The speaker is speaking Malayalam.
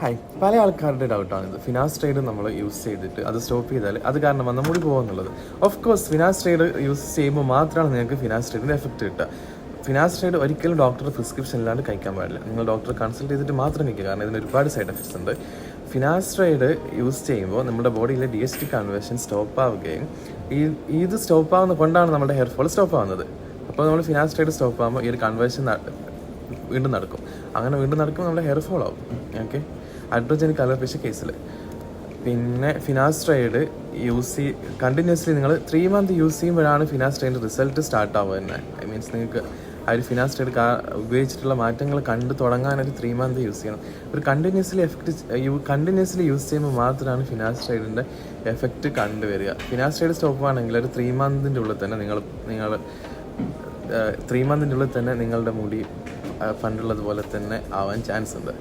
ഹായ്, പല ആൾക്കാരുടെ ഡൗട്ടാണിത്. ഫിനാസ്ട്രൈഡ് നമ്മൾ യൂസ് ചെയ്തിട്ട് അത് സ്റ്റോപ്പ് ചെയ്താൽ അത് കാരണം വന്ന മുടി പോകുന്നുള്ളത്. ഓഫ് കോഴ്സ് ഫിനാസ്ട്രൈഡ് യൂസ് ചെയ്യുമ്പോൾ മാത്രമാണ് നിങ്ങൾക്ക് ഫിനാസ്ട്രൈഡിൻ്റെ എഫക്റ്റ് കിട്ടുക. ഫിനാസ്ട്രൈഡ് ഒരിക്കലും ഡോക്ടറുടെ പ്രിസ്ക്രിപ്ഷൻ ഇല്ലാണ്ട് കഴിക്കാൻ പാടില്ല. നിങ്ങൾ ഡോക്ടറെ കൺസൾട്ട് ചെയ്തിട്ട് മാത്രം കഴിക്കുക, കാരണം ഇതിന് ഒരുപാട് സൈഡ് എഫക്ട്സ് ഉണ്ട്. ഫിനാസ്ട്രൈഡ് യൂസ് ചെയ്യുമ്പോൾ നമ്മുടെ ബോഡിയിലെ DHT കൺവേർഷൻ സ്റ്റോപ്പ് ആവുകയും ഇത് സ്റ്റോപ്പ് ആവുന്ന കൊണ്ടാണ് നമ്മുടെ ഹെയർ ഫോൾ സ്റ്റോപ്പ് ആവുന്നത്. അപ്പോൾ നമ്മൾ ഫിനാസ്ട്രൈഡ് സ്റ്റോപ്പ് ആകുമ്പോൾ ഈ ഒരു കൺവേർഷൻ വീണ്ടും നടക്കും. അങ്ങനെ വീണ്ടും നടക്കുമ്പോൾ നമ്മുടെ ഹെയർ ഫോൾ ആവും. ഓക്കെ, അഡ്രോജനിക് അലോപേഷ്യ കേസിൽ. പിന്നെ ഫിനാസ്ട്രൈഡ് കണ്ടിന്യൂസ്ലി നിങ്ങൾ 3 months യൂസ് ചെയ്യുമ്പോഴാണ് ഫിനാസ്ട്രൈഡിൻ്റെ റിസൾട്ട് സ്റ്റാർട്ട് ആവുക തന്നെ. മീൻസ് നിങ്ങൾക്ക് ആ ഒരു ഫിനാസ്ട്രൈഡ് ഉപയോഗിച്ചിട്ടുള്ള മാറ്റങ്ങൾ കണ്ടു തുടങ്ങാനൊരു 3 months യൂസ് ചെയ്യണം. ഒരു കണ്ടിന്യൂസ്ലി യൂസ് ചെയ്യുമ്പോൾ മാത്രമാണ് ഫിനാസ്ട്രൈഡിൻ്റെ എഫക്റ്റ് കണ്ടുവരിക. ഫിനാസ്ട്രൈഡ് സ്റ്റോപ്പ് ആണെങ്കിൽ ഒരു 3 months ഉള്ളിൽ തന്നെ നിങ്ങൾ 3 months ഉള്ളിൽ തന്നെ നിങ്ങളുടെ മുടി പണ്ടുള്ളതുപോലെ തന്നെ ആവാൻ ചാൻസ് ഉണ്ട്.